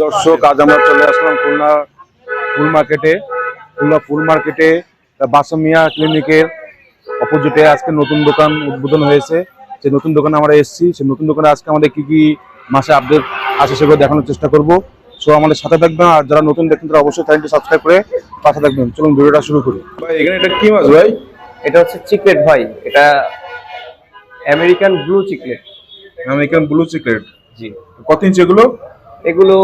দর্শক, আজ আমরা চলে আসলাম খুলনা ফুল মার্কেটে বাসমিয়া ক্লিনিকের অপোজিটে আজকে নতুন দোকান উদ্বোধন হয়েছে। সেই নতুন দোকানে আমরা এসেছি। সেই নতুন দোকানে আজকে আমাদের কি কি মাসে আপডেট আছে সেগুলো দেখানোর চেষ্টা করব। সো আমাদের সাথে থাকবেন, আর যারা নতুন দেখেন তারা অবশ্যই চ্যানেলটি সাবস্ক্রাইব করে পাশে থাকবেন। চলুন ভিডিওটা শুরু করি। ভাই এখানে এটা কি মাছ ভাই? এটা হচ্ছে চিকলেট ভাই, এটা American blue Chiclet. American blue Chiclet, জি। কত ইঞ্চি এগুলো? এগুলো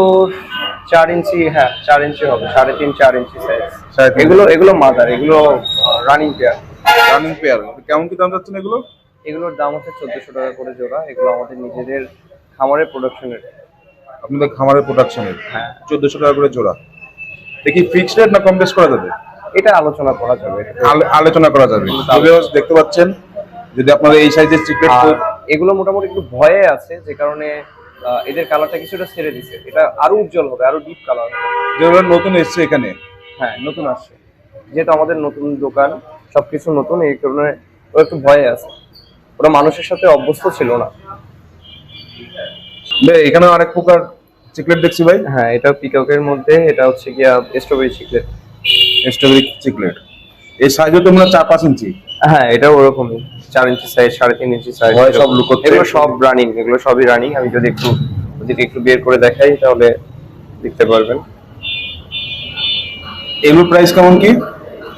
4 ইঞ্চি, হ্যাঁ 4 ইঞ্চি হবে, 3.5 4 ইঞ্চি সাইজ। এগুলো মাদার, এগুলো রানিং পেয়ার। কেমন কি দাম যাচ্ছে এগুলো? এগুলোর দাম হচ্ছে 1400 টাকা করে জোড়া। এগুলো আমাদের নিজেদের খামারের প্রোডাকশনের। আপনাদের খামারের প্রোডাকশনের? হ্যাঁ। 1400 টাকা করে জোড়া। দেখি ফিক্সড রেট না কম বেশ করা যাবে? এটা আলোচনা করা যাবে। আলোচনা করা যাবে। দেখতে পাচ্ছেন যদি আপনারা এই সাইজের চিকলেট, এগুলো মোটামুটি একটু ভয়ে আছে, যে কারণে এদের কালারটা কিছুটা ছেড়ে দিছে। এটা আরো উজ্জ্বল হবে, আরো ডিপ কালার হবে। যেগুলো নতুন এসছে এখানে? হ্যাঁ, নতুন আসছে, যেহেতু আমাদের নতুন দোকান, সবকিছু নতুন, এই কারণে ওরা একটু ভয়ে আছে। ওরা মানুষের সাথে অভ্যস্ত ছিল না। এখানে আরেক প্রকার চিকলেট দেখছি ভাই। হ্যাঁ, এটা পিককের মধ্যে, এটা হচ্ছে গিয়া স্ট্রবেরি চিকলেট। স্ট্রবেরি চিকলেট এই সাইজও তো মনে হয় 4-5 ইঞ্চি। হ্যাঁ, এটা ওরকমই 4 ইঞ্চি সাইজ, 3.5 ইঞ্চি সাইজ। সব লুকোচ্ছে। এগুলো সব রানিং, এগুলো সবই রানিং। আমি যদি একটু বের করে দেখাই তাহলে দেখতে পারবেন। এগুলোর প্রাইস কেমন কি?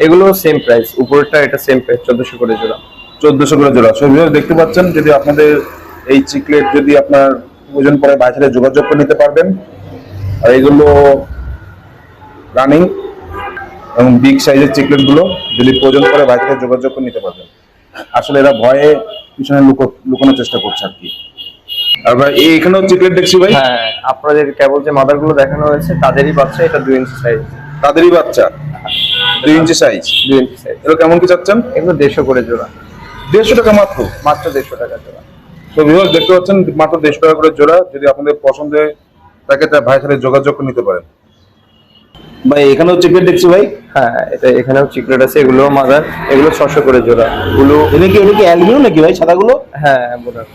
এগুলো সেম প্রাইস, উপরেরটা এটা সেম প্রাইস, 1400 করে জোড়া। 1400 করে জোড়া। সব দেখতে পাচ্ছেন, যদি আপনাদের এই চিকলেট যদি আপনার প্রয়োজন পড়ে বাইরে যোগাযোগ করে নিতে পারবেন। আর এগুলো রানিং এবং বিগ সাইজের চিকলেট গুলো যদি প্রয়োজন পড়ে বাইরে যোগাযোগ করে নিতে পারবেন। আসলে এরা ভয়ে পিছনে লুকানোর চেষ্টা করছে আর কি। আর ভাই এখানেও চিকলেট দেখছি ভাই। হ্যাঁ, আপনাদের কেবল যে মাদার গুলো দেখানো হয়েছে তাদেরই বাচ্চা, এটা 2 ইঞ্চি সাইজ। তাদেরই বাচ্চা 2 ইঞ্চি সাইজ। 2 ইঞ্চি সাইজ। এগুলো কেমন কি চাচ্ছেন? এগুলো 150 করে জোড়া। 150 টাকা মাত্র? মাত্র 150 টাকা জোড়া। তো ভিউয়ার্স দেখতে পাচ্ছেন মাত্র 150 টাকা করে জোড়া। যদি আপনাদের পছন্দ থাকে তা ভাইয়ের সাথে যোগাযোগ করে নিতে পারেন। ভাই এখানেও চিকলেট দেখছি ভাই। হ্যাঁ, এখানেও চিকলেট আছে, এগুলো মাদার। এগুলো 600 করে জোড়া। এটা কি অ্যালবিনো নাকি ভাই, সাদাগুলো? হ্যাঁ, বোনার।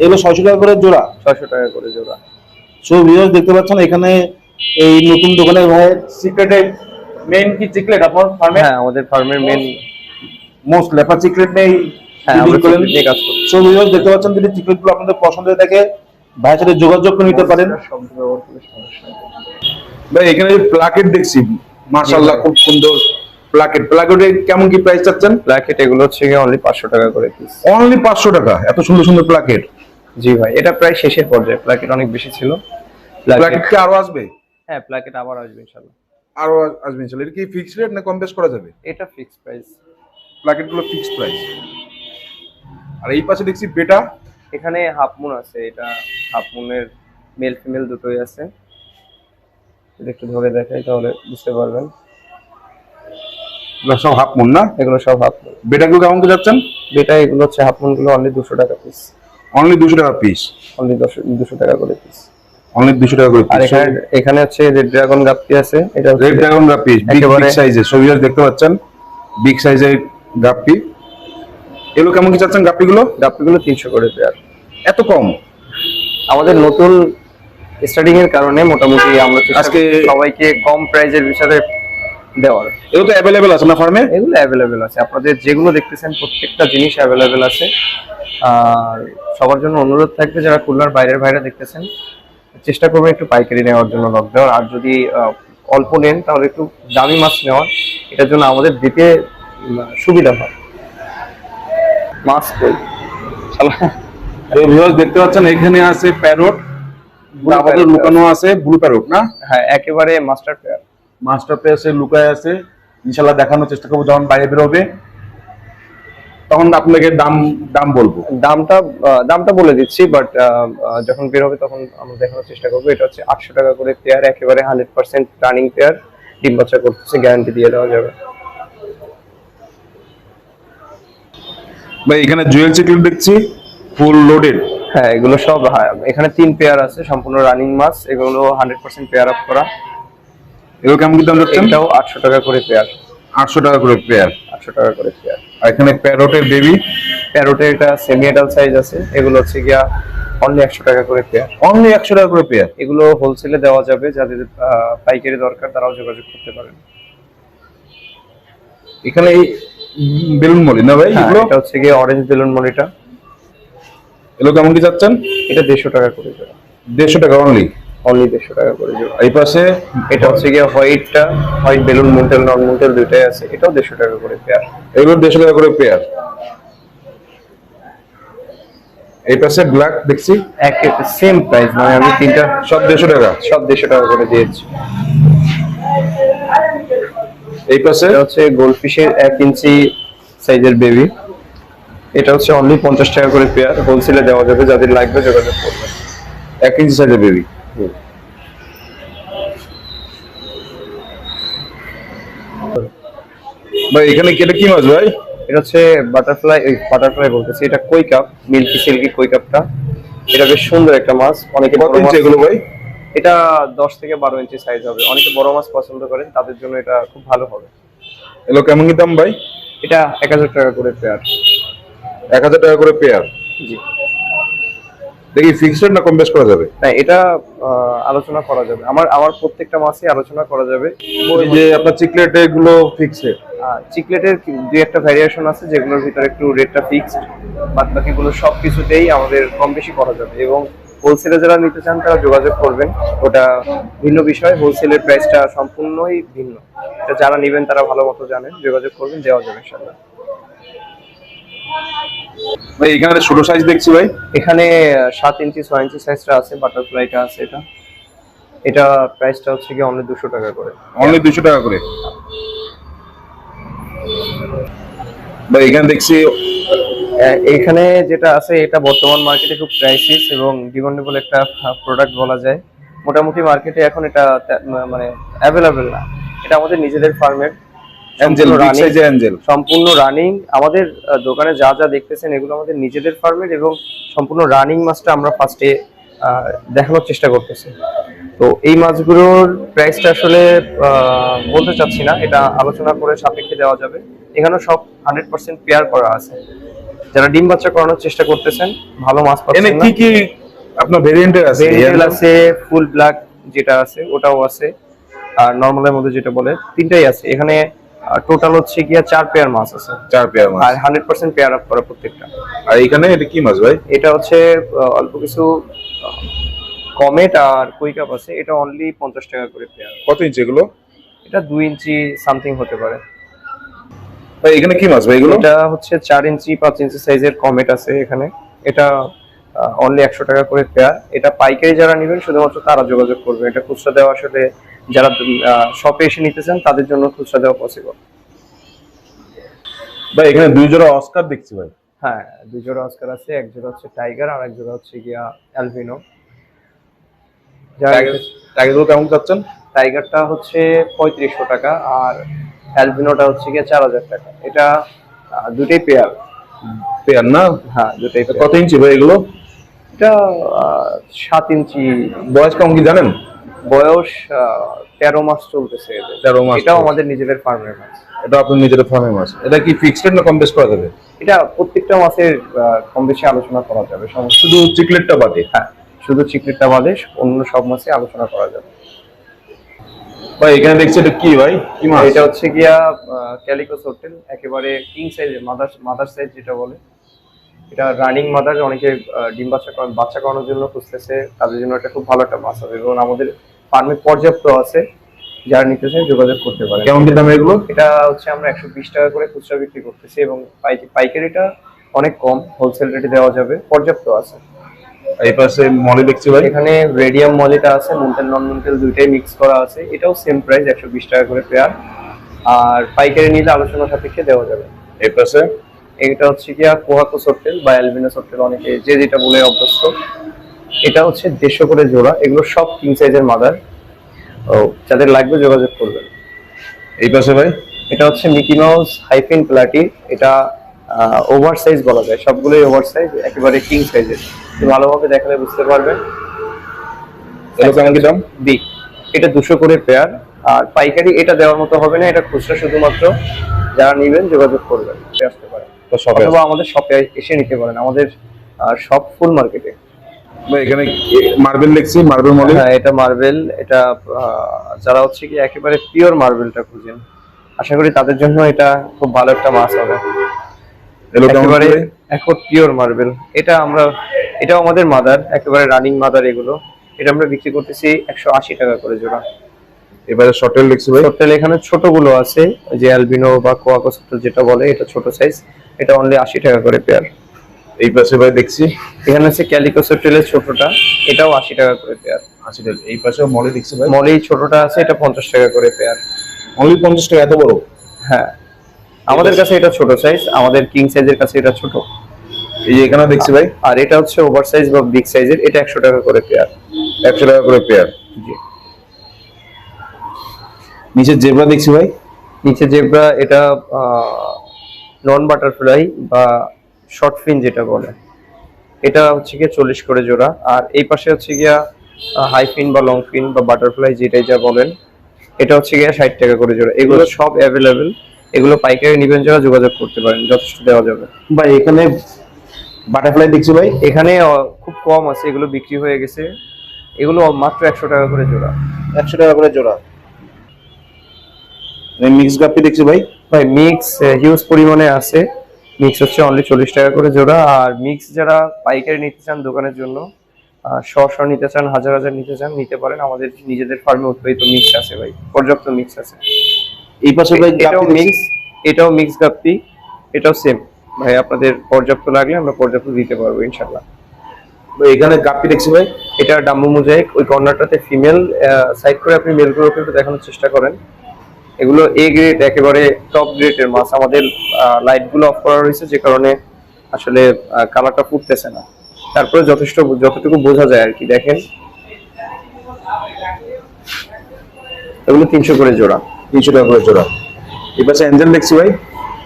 এগুলো 600 টাকা করে জোড়া? 600 টাকা করে জোড়া। সো ভিউয়ার্স দেখতে পাচ্ছেন এখানে এই নতুন দোকানে ভাইয়ের চিকলেটের মেইন কি চিকলেট আপনার ফার্মে? হ্যাঁ, আমাদের ফার্মের মেইন মোস্ট লেপার চিকলেট নেই। হ্যাঁ, আমরা চিকলেট নিয়ে কাজ করি। সো ভিউয়ার্স দেখতে পাচ্ছেন, যদি চিকলেটগুলো আপনাদের পছন্দ হয়ে থাকে ভাইয়ের সাথে যোগাযোগ করে নিতে পারেন। শব্দ ব্যবহার করলে সমস্যা নেই। ভাই এখানে যে প্লাকেট দেখছি, মাশাআল্লাহ খুব সুন্দর প্লাকেটের কেমন কি প্রাইস চাচ্ছেন? প্লাকেট এগুলো হচ্ছে অনলি 500 টাকা করে পিস। অনলি 500 টাকা? এত সুন্দর সুন্দর প্লাকেট? জি ভাই, এটা প্রায় শেষের পর্যায়ে। প্লাকেট অনেক বেশি ছিল। প্লাকেট কি আরো আসবে? হ্যাঁ, প্লাকেট আবার আসবে ইনশাআল্লাহ। আরো আসবে ইনশাআল্লাহ। এটা কি ফিক্সড রেট না কম বেশ করা যাবে? এটা ফিক্সড প্রাইস। প্লাকেট গুলো ফিক্সড প্রাইস। আর এই পাশে দেখছি বেটা। এখানে হাফ মুন আছে, এটা হাফ মুনের মেল ফিমেল দুটোই আছে। যদি একটু ধরে দেখাই তাহলে বুঝতে পারবেন। এগুলো সব হাফ মুন না? এগুলো সব হাফ মুন। বেটাগুলো কেমন করে যাচ্ছেন? বেটা এগুলো হচ্ছে হাফ মুন গুলো অনলি 200 টাকা পিস। অনলি 200 টাকা পিস? অনলি 200 টাকা করে পিস। অনলি 200 টাকা করে পিস। আর এখানে হচ্ছে রেড ড্রাগন গাপ্পি আছে, এটা রেড ড্রাগন গাপ্পি বিগ সাইজের। সো ভিউয়ার্স দেখতে পাচ্ছেন বিগ সাইজের গাপ্পি। এগুলো কেমন কি চাচ্ছেন গাপ্পিগুলো? 300 করে পেয়ার। এত কম? আমাদের নতুন স্টার্টিং এর কারণে মোটামুটি আমরা আজকে সবাইকে কম প্রাইজের ভিতরে দেওয়ার। এগুলো তো অ্যাভেলেবেল আছে না ফার্মে? এগুলো অ্যাভেলেবেল আছে, আপনাদের যেগুলো দেখতেছেন প্রত্যেকটা জিনিস অ্যাভেলেবেল আছে। আর সবার জন্য অনুরোধ থাকবে, যারা খুলনার বাইরের ভাইরা দেখতেছেন, চেষ্টা করবেন একটু পাইকারি নেওয়ার জন্য লক দেওয়ার। আর যদি অল্প নেন তাহলে একটু দামি মাছ নেওয়ার, এটার জন্য আমাদের দিতে সুবিধা হয়। মাছ কই দেখতে পাচ্ছেন এখানে আছে প্যারট, আমাদের লুকানো আছে ব্লু প্যারট না? হ্যাঁ, একেবারে মাস্টার পেয়ার। মাস্টার পেয়ার লুকায় আছে। ইনশাআল্লাহ দেখানোর চেষ্টা করবো যখন বাইরে বের হবে। তখন আপনাকে দাম দাম বলবো। দামটা বলে দিচ্ছি, বাট যখন বের হবে তখন আমরা দেখানোর চেষ্টা করবো। এটা হচ্ছে 800 টাকা করে পেয়ার, একেবারে 100% রানিং পেয়ার, ডিম বাচ্চা করতেছে, গ্যারান্টি দিয়ে দেওয়া যাবে। ভাই এখানে জুয়েল চিকলেট দেখছি ফুল লোডেড। হ্যাঁ, এগুলো সব এখানে 3 পেয়ার আছে, সম্পূর্ণ রানিং মাছ, এগুলো 100% পেয়ার আপ করা। এগুলো কেমন কি দাম যাচ্ছেন? এটাও 800 টাকা করে পেয়ার। 800 টাকা করে পেয়ার। 800 টাকা করে পেয়ার। আর এখানে প্যারোটের বেবি, প্যারোটের এটা সেমি অ্যাডাল্ট সাইজ আছে, এগুলো হচ্ছে গিয়া অনলি 100 টাকা করে পেয়ার। অনলি 100 টাকা করে পেয়ার। এগুলো হোলসেলে দেওয়া যাবে, যাদের পাইকারি দরকার তারাও যোগাযোগ করতে পারেন। এখানে এই বেলুন মলি না ভাই এগুলো? এটা হচ্ছে গিয়ে অরেঞ্জ বেলুন মলিটা। এগুলো কেমন কি যাচ্ছেন? এটা 150 টাকা করে জোড়া। 150 টাকা অনলি? অনলি 150 টাকা করে জোড়া। এই পাশে এটা হচ্ছে গিয়ে হোয়াইট বেলুন মুন্টেল নন মুন্টেল দুইটাই আছে, এটাও 150 টাকা করে পেয়ার। এগুলো 150 টাকা করে পেয়ার। এই পাশে ব্ল্যাক দেখছি এক সেম প্রাইস, মানে আমি তিনটা সব 150 টাকা। সব 150 টাকা করে দিয়েছি। এই পাশে এটা হচ্ছে গোল্ডফিশের 1 ইঞ্চি সাইজের বেবি, এটা হচ্ছে অনলি 50 টাকা করে পেয়ার, হোলসেলে দেওয়া যাবে, যাদের লাগবে যোগাযোগ করবেন। 1 ইঞ্চি সাইজের বেবি। ভাই এখানে কি এটা কি মাছ ভাই? এটা হচ্ছে বাটারফ্লাই বলতেছি, এটা কই কাপ, মিল্কি সিল্কি কই কাপটা। এটা বেশ সুন্দর একটা মাছ, অনেকে কত ইঞ্চি এগুলো ভাই? এটা 10 থেকে 12 ইঞ্চি সাইজ হবে, অনেকে বড় মাছ পছন্দ করেন তাদের জন্য এটা খুব ভালো হবে। এগুলো কেমন কি দাম ভাই? এটা 1000 টাকা করে পেয়ার। 1000 টাকা করে পেয়ার। জি। দেখি ফিক্সড না কম বেশ করা যাবে? না, এটা আলোচনা করা যাবে, আমার প্রত্যেকটা মাসে আলোচনা করা যাবে। ওই যে আপনার চিকলেট এগুলো ফিক্সড? চিকলেটের দুই একটা ভ্যারিয়েশন আছে যেগুলোর ভিতরে একটু রেটটা ফিক্সড, বাদ বাকিগুলো সব কিছুতেই আমাদের কম বেশি করা যাবে। এবং হোলসেলে যারা নিতে চান তারা যোগাযোগ করবেন, ওটা ভিন্ন বিষয়, হোলসেলের প্রাইসটা সম্পূর্ণই ভিন্ন। এটা যারা নেবেন তারা ভালো মতো জানেন, যোগাযোগ করবেন, দেওয়া যাবে ইনশাআল্লাহ। ভাই এখানে ছোট সাইজ দেখছি ভাই। এখানে 7 ইঞ্চি 6 ইঞ্চি সাইজটা আছে, বাটারফ্লাইটা আছে। এটা প্রাইসটা হচ্ছে কি অনলি 200 টাকা করে। অনলি 200 টাকা করে। ভাই এখানে দেখছি এখানে যেটা আছে এটা বর্তমান মার্কেটে খুব প্রাইসিস এবং ডিমান্ডেবল একটা প্রোডাক্ট বলা যায়। মোটামুটি মার্কেটে এখন এটা মানে অ্যাভেলেবেল না। এটা আমাদের নিজেদের ফার্মের অ্যাঞ্জেল, বিগ সাইজের অ্যাঞ্জেল, সম্পূর্ণ রানিং। আমাদের দোকানে যা যা দেখতেছেন এগুলো আমাদের নিজেদের ফার্মের এবং সম্পূর্ণ রানিং মাছটা আমরা ফার্স্টে দেখানোর চেষ্টা করতেছি। তো এই মাছগুলোর প্রাইসটা আসলে বলতে চাচ্ছি না, এটা আলোচনা করে সাপেক্ষে দেওয়া যাবে। এখানে সব 100% পেয়ার করা আছে। যারা ডিম বাচ্চা করানোর চেষ্টা করতেছেন, ভালো মাছ পাচ্ছেন না। কি কি আপনার ভেরিয়েন্টের আছে? ভেরিয়েন্ট আছে, ফুল ব্ল্যাক যেটা আছে ওটাও আছে, আর নরমালের মধ্যে যেটা বলে তিনটাই আছে। এখানে টোটাল হচ্ছে গিয়া 4 পেয়ার মাছ আছে। 4 পেয়ার মাছ, আর 100% পেয়ার আপ করা প্রত্যেকটা। আর এখানে এটা কি মাছ ভাই? এটা হচ্ছে অল্প কিছু কমেট আর কই কাপ আছে, এটা অনলি 50 টাকা করে পেয়ার। কত ইঞ্চি এগুলো? এটা 2 ইঞ্চি সামথিং হতে পারে। ভাই এখানে কি মাছ ভাই এগুলো? এটা হচ্ছে 4 ইঞ্চি 5 ইঞ্চি সাইজের কমেট আছে এখানে। এটা অনলি 100 টাকা করে পেয়ার। এটা পাইকারি যারা নেবেন শুধুমাত্র তারা যোগাযোগ করবে, এটা খুচরা দেওয়া আসলে যারা শপে এসে নিতে চান তাদের জন্য খুচরা দেওয়া পসিবল। ভাই এখানে 2 জোড়া অস্কার দেখছি ভাই। হ্যাঁ, 2 জোড়া অস্কার আছে, এক জোড়া হচ্ছে টাইগার আর এক জোড়া হচ্ছে গিয়া অ্যালবিনো। টাইগারগুলো কেমন চাচ্ছেন? টাইগারটা হচ্ছে 3500 টাকা আর অ্যালবিনোটা হচ্ছে গিয়া 4000 টাকা। এটা দুটেই পেয়ার। পেয়ার না? হ্যাঁ, দুটেই। কত ইঞ্চি ভাই এগুলো? এটা 7 ইঞ্চি। বয়স কেমন কি জানেন? বয়স 13 মাস চলতেছে এদের। 13 মাস। এটাও আমাদের নিজেদের ফার্মের মাছ। এটা আপনার নিজেদের ফার্মের মাছ। এটা কি ফিক্সড না কম বেশ করা যাবে? এটা প্রত্যেকটা মাছের কম বেশি আলোচনা করা যাবে, শুধু চিকলেটটা বাদে। হ্যাঁ, শুধু চিকলেটটা বাদে অন্য সব মাছে আলোচনা করা যাবে। ভাই এখানে দেখছি এটা কি ভাই? কি মাছ? এটা হচ্ছে গিয়া ক্যালিকো হোটেল, একেবারে কিং সাইজের মাদার সাইজ যেটা বলে। এটা রানিং মাদার, অনেকে ডিম বাচ্চা করানোর জন্য খুঁজতেছে, তাদের জন্য এটা খুব ভালো একটা মাছ হবে এবং আমাদের ফার্মে পর্যাপ্ত আছে, যারা নিতে চান যোগাযোগ করতে পারে। কেমন কি দাম এগুলো? এটা হচ্ছে আমরা 120 টাকা করে খুচরা বিক্রি করতেছি এবং পাইকারিটা অনেক কম, হোলসেল রেটে দেওয়া যাবে, পর্যাপ্ত আছে। এই পাশে মলি দেখছি ভাই। এখানে রেডিয়াম মলিটা আছে, মুন্টেল নন মুন্টেল দুইটাই মিক্স করা আছে, এটাও সেম প্রাইস 120 টাকা করে পেয়ার। আর পাইকারি নিলে আলোচনা সাপেক্ষে দেওয়া যাবে। এই পাশে এটা হচ্ছে গিয়া কোহাকো সট্টেল বা অ্যালবিনো সট্টেল, অনেকে যে যেটা বলে অভ্যস্ত। এটা হচ্ছে 150 করে জোড়া, এগুলো সব কিং সাইজের মাদার। ও, যাদের লাগবে যোগাযোগ করবেন। এই পাশে ভাই এটা হচ্ছে মিকি মাউস হাইফিন প্লাটি। এটা ওভার সাইজ বলা যায়, সবগুলোই ওভার সাইজ, একেবারে কিং সাইজের। ভালোভাবে দেখালে বুঝতে পারবেন। এগুলো কেমন কি দাম? বিগ, এটা 200 করে পেয়ার। আর পাইকারি এটা দেওয়ার মতো হবে না, এটা খুচরা শুধুমাত্র যারা নেবেন যোগাযোগ করবেন, আসতে পারেন তো শপে অথবা আমাদের শপে এসে নিতে পারেন। আমাদের শপ ফুল মার্কেটে। ভাই এখানে মার্বেল দেখছি, মার্বেল মডেল। হ্যাঁ, এটা মার্বেল। এটা যারা হচ্ছে কি একেবারে পিওর মার্বেলটা খুঁজেন, আশা করি তাদের জন্য এটা খুব ভালো একটা মাছ হবে। এগুলো কেমন একেবারে করে? এখন পিওর মার্বেল। এটাও আমাদের মাদার, একেবারে রানিং মাদার এগুলো। এটা আমরা বিক্রি করতেছি 180 টাকা করে জোড়া। এবারে শর্টেল দেখছি ভাই। টোটাল এখানে ছোটগুলো আছে, ওই যে অ্যালবিনো বা কোয়াকো সট্টেল যেটা বলে, এটা ছোট সাইজ। এটা অনলি 80 টাকা করে পেয়ার। এই পাশে ভাই দেখছি এখানে আছে ক্যালিকো সট্টেলের ছোটটা, এটাও 80 টাকা করে পেয়ার। 80 টাকা। এই পাশে মলি দেখছি ভাই। মলি ছোটটা আছে, এটা 50 টাকা করে পেয়ার। অনলি 50 টাকা, এত বড়? হ্যাঁ, আমাদের কাছে এটা ছোট সাইজ, আমাদের কিং সাইজের কাছে এটা ছোট। এই যে এখানে দেখছি ভাই, আর এটা হচ্ছে ওভার সাইজ বা বিগ সাইজের, এটা 100 টাকা করে পেয়ার। 100 টাকা করে পেয়ার। জি। নিচে জেব্রা দেখছি ভাই। নিচে জেব্রা, এটা নন বাটারফ্লাই বা শর্ট ফিন যেটা বলে, এটা হচ্ছে গিয়ে 40 করে জোড়া। আর এই পাশে হচ্ছে গিয়া হাই ফিন বা লং ফিন বা বাটারফ্লাই যেটাই যা বলেন, এটা হচ্ছে গিয়া 60 টাকা করে জোড়া। এগুলো সব অ্যাভেলেবেল, এগুলো পাইকারি নিবেন যারা যোগাযোগ করতে পারেন, যথেষ্ট দেওয়া যাবে। ভাই এখানে বাটারফ্লাই দেখছি ভাই। এখানে খুব কম আছে, এগুলো বিক্রি হয়ে গেছে। এগুলো মাত্র 100 টাকা করে জোড়া। 100 টাকা করে জোড়া। মিক্স গাপ্পি দেখছি ভাই। ভাই মিক্স হিউজ পরিমাণে আছে। মিক্স হচ্ছে অনলি 40 টাকা করে জোড়া। আর মিক্স যারা পাইকারি নিতে চান দোকানের জন্য, শ নিতে চান, হাজার হাজার নিতে চান, নিতে পারেন। আমাদের নিজেদের ফার্মে উৎপাদিত মিক্স আছে ভাই, পর্যাপ্ত মিক্স আছে। এই পাশে ভাই এটাও গাপ্পি মিক্স, এটাও মিক্স গাপ্পি, এটাও সেম ভাই। আপনাদের পর্যাপ্ত লাগলে আমরা পর্যাপ্ত দিতে পারবো ইনশাল্লাহ। ভাই এখানে গাপ্পি দেখছি ভাই। এটা ডাম্বু মোজাইক, ওই কর্নারটাতে ফিমেল। সাইড করে আপনি মেলগুলোকে একটু দেখানোর চেষ্টা করেন। এগুলো এ গ্রেড, একেবারে টপ গ্রেডের মাছ। আমাদের লাইট গুলো অফ করা রয়েছে, যে কারণে আসলে কালারটা ফুটতেছে না। তারপরে যতটুকু বোঝা যায় আর কি। দেখেন, এগুলো 300 করে জোড়া। 300 টাকা করে জোড়া। এই পাশে অ্যাঞ্জেল দেখছি ভাই।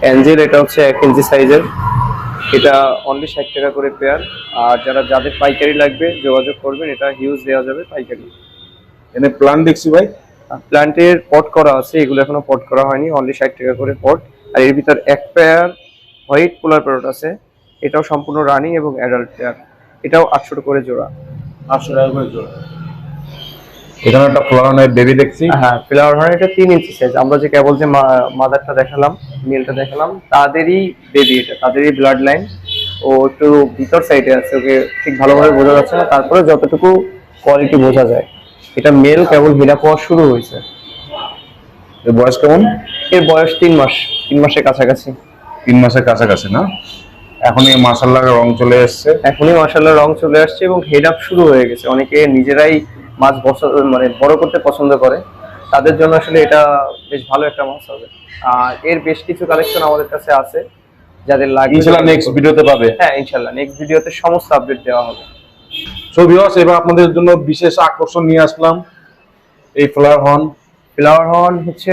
অ্যাঞ্জেল, এটা হচ্ছে 1 ইঞ্চি সাইজের, এটা অনলি 60 টাকা করে পেয়ার। আর যাদের পাইকারি লাগবে যোগাযোগ করবেন, এটা হিউজ দেওয়া যাবে পাইকারি। এখানে প্লান্ট দেখছি ভাই। প্ল্যান্টের পট করা আছে, এগুলো এখনো পট করা হয়নি, অনলি 60 টাকা করে পট। আর এর ভিতর এক পেয়ার হোয়াইট পোলার প্যারট আছে, এটাও সম্পূর্ণ রানিং এবং অ্যাডাল্ট পেয়ার। এটাও 800 করে জোড়া। 800 টাকা করে জোড়া। এখানে একটা ফ্লাওয়ার বেবি দেখছি। হ্যাঁ, ফ্লাওয়ার হর্ন, এটা 3 ইঞ্চি সাইজ। আমরা যে কেবল যে মাদারটা দেখালাম, মেলটা দেখালাম, তাদেরই বেবি, এটা তাদেরই ব্লাড লাইন। ও একটু ভিতর সাইডে আছে, ওকে ঠিক ভালোভাবে বোঝা যাচ্ছে না, তারপরে যতটুকু কোয়ালিটি বোঝা যায়। এটা মেল, কেবল হিরা পাওয়া শুরু হয়েছে। এর বয়স কেমন? এর বয়স 3 মাস, 3 মাসের কাছাকাছি। 3 মাসের কাছাকাছি না? এখনই মাশাআল্লাহ রং চলে এসেছে। এখনই মাশাআল্লাহ রং চলে আসছে এবং হেড আপ শুরু হয়ে গেছে। অনেকে নিজেরাই মাছ মানে বড় করতে পছন্দ করে, তাদের জন্য আসলে এটা বেশ ভালো একটা মাছ হবে। আর এর বেশ কিছু কালেকশন আমাদের কাছে আছে, যাদের লাগবে ইনশাআল্লাহ নেক্সট ভিডিওতে পাবে। হ্যাঁ, ইনশাআল্লাহ নেক্সট ভিডিওতে সমস্ত আপডেট দেওয়া হবে। সো ভিউয়ার্স, এবার আপনাদের জন্য বিশেষ আকর্ষণ নিয়ে আসলাম এই ফ্লাওয়ার হর্ন। ফ্লাওয়ার হর্ন হচ্ছে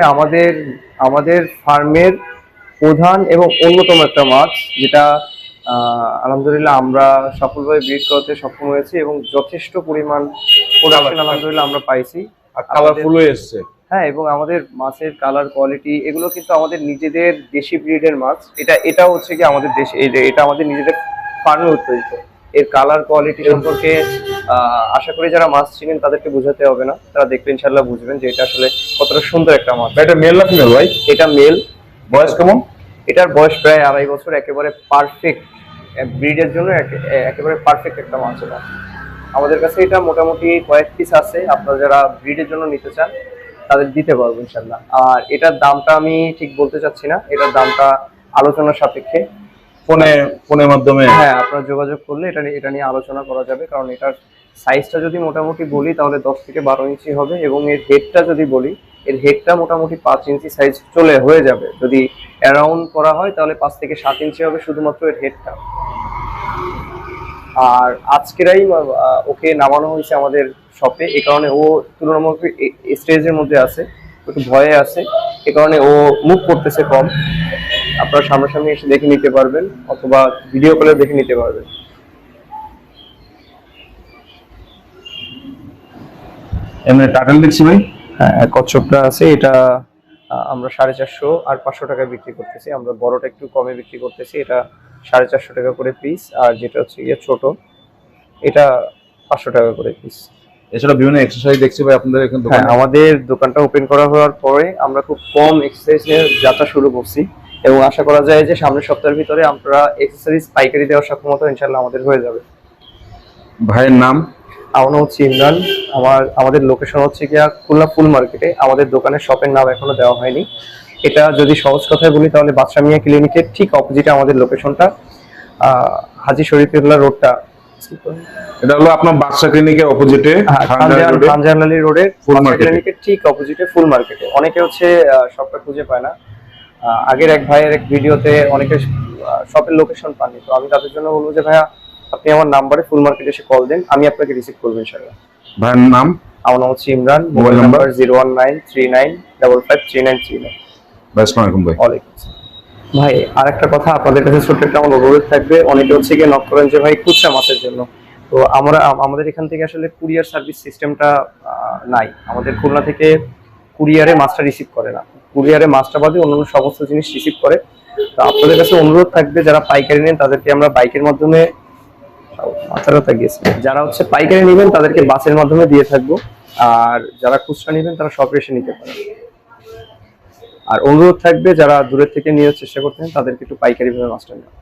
আমাদের ফার্মের প্রধান এবং অন্যতম একটা মাছ, যেটা আলহামদুলিল্লাহ আমরা সফলভাবে ব্রিড করতে সক্ষম হয়েছি এবং যথেষ্ট পরিমাণ প্রোডাকশন আলহামদুলিল্লাহ আমরা পাইছি। আর কালারফুল হয়ে এসেছে। হ্যাঁ, এবং আমাদের মাছের কালার কোয়ালিটি এগুলো কিন্তু আমাদের নিজেদের দেশি ব্রিডের মাছ। এটাও হচ্ছে কি আমাদের দেশে, এটা আমাদের নিজেদের ফার্মে উৎপাদিত। এর কালার কোয়ালিটি সম্পর্কে আশা করি যারা মাছ চিনেন তাদেরকে বোঝাতে হবে না, তারা দেখলে ইনশাল্লাহ বুঝবেন যে এটা আসলে কতটা সুন্দর একটা মাছ। এটা মেল না ফিমেল ভাই? এটা মেল। বয়স কেমন? এটার বয়স প্রায় 2.5 বছর। একেবারে পারফেক্ট ব্রিডের জন্য, একেবারে পারফেক্ট একটা মাছ এটা। আমাদের কাছে এটা মোটামুটি কয়েক পিস আছে, আপনারা যারা ব্রিডের জন্য নিতে চান তাদের দিতে পারবো ইনশাল্লাহ। আর এটার দামটা আমি ঠিক বলতে চাচ্ছি না, এটার দামটা আলোচনার সাপেক্ষে ফোনের মাধ্যমে। হ্যাঁ, আপনারা যোগাযোগ করলে এটা নিয়ে আলোচনা করা যাবে, কারণ এটার সাইজটা যদি মোটামুটি বলি তাহলে 10 থেকে 12 ইঞ্চি হবে, এবং এর হেডটা যদি বলি, এর হেডটা মোটামুটি 5 ইঞ্চি সাইজ হয়ে যাবে। যদি অ্যারাউন্ড করা হয় তাহলে 5 থেকে 7 ইঞ্চি হবে শুধুমাত্র এর হেডটা। আর আজকেরাই ওকে নামানো হয়েছে আমাদের শপে, এই কারণে ও তুলনামূলক স্টেজের মধ্যে আছে, একটু ভয়ে আছে, এই কারণে ও মুভ করতেছে কম। আপনারা সামনাসামনি এসে দেখে নিতে পারবেন অথবা ভিডিও কলে দেখে নিতে পারবেন। এমনি টার্টল দেখছি ভাই। হ্যাঁ, কচ্ছপটা আছে, এটা আমরা 450 আর 500 টাকায় বিক্রি করতেছি। আমরা বড়টা একটু কমে বিক্রি করতেছি, এটা 450 টাকা করে পিস, আর যেটা হচ্ছে গিয়ে ছোট এটা 500 টাকা করে পিস। এছাড়া বিভিন্ন এক্সারসাইজ দেখছি ভাই আপনাদের এখানে হ্যাঁ, দোকানে। আমাদের দোকানটা ওপেন করা হওয়ার পরে আমরা খুব কম এক্সারসাইজের যাত্রা শুরু করছি, এবং আশা করা যায় যে সামনের সপ্তাহের ভিতরে আমরা এক্সারসাইজ পাইকারি দেওয়ার সক্ষমতা ইনশাআল্লাহ আমাদের হয়ে যাবে। ভাইয়ের নাম? আমার নাম হচ্ছে ইমরান। আমাদের লোকেশন হচ্ছে গিয়া খুলনা ফুল মার্কেটে। আমাদের দোকানের শপের নাম এখনো দেওয়া হয়নি। এটা যদি সহজ কথায় বলি তাহলে বাদশা মিয়া ক্লিনিকের ঠিক অপোজিটে আমাদের লোকেশনটা। হাজী শরীফুল্লাহ রোডটা, এটা হলো আপনার বাদশা ক্লিনিকের অপোজিটে খানজাহান আলী রোডের ফুল মার্কেটে। ক্লিনিকের ঠিক অপোজিটে ফুল মার্কেটে। অনেকে হচ্ছে শপটা খুঁজে পায় না। আগের এক ভাইয়ের এক ভিডিওতে অনেকে শপের লোকেশন পাননি, তো আমি তাদের জন্য বলবো যে ভাইয়া আপনি আমার নাম্বারে ফুল মার্কেটে এসে কল দেন, আমি আপনাকে রিসিভ করবো ইনশাআল্লাহ। ভাইয়ের নাম? আমার নাম হচ্ছে ইমরান, মোবাইল নাম্বার 01939553939। আসসালামু আলাইকুম ভাই। ওয়ালাইকুম আসসালাম। ভাই আর একটা কথা আপনাদের কাছে ছোট্ট একটা আমার অনুরোধ থাকবে, অনেকে হচ্ছে গিয়ে নক করেন যে ভাই খুচরা মাছের জন্য, তো আমাদের এখান থেকে আসলে কুরিয়ার সার্ভিস সিস্টেমটা নাই। আমাদের খুলনা থেকে কুরিয়ারে মাছটা রিসিভ করে না, কুরিয়ারে মাছটা বাদে অন্যান্য সমস্ত জিনিস রিসিভ করে। তো আপনাদের কাছে অনুরোধ থাকবে যারা পাইকারি নেন তাদেরকে আমরা বাইকের মাধ্যমে, মাথাটা গিয়েছে, যারা হচ্ছে পাইকারি নেবেন তাদেরকে বাসের মাধ্যমে দিয়ে থাকবো, আর যারা খুচরা নেবেন তারা শপে এসে নিতে পারেন। আর অনুরোধ থাকবে যারা দূরের থেকে নেওয়ার চেষ্টা করতেন তাদেরকে একটু পাইকারি ভাবে মাছটা নেওয়া।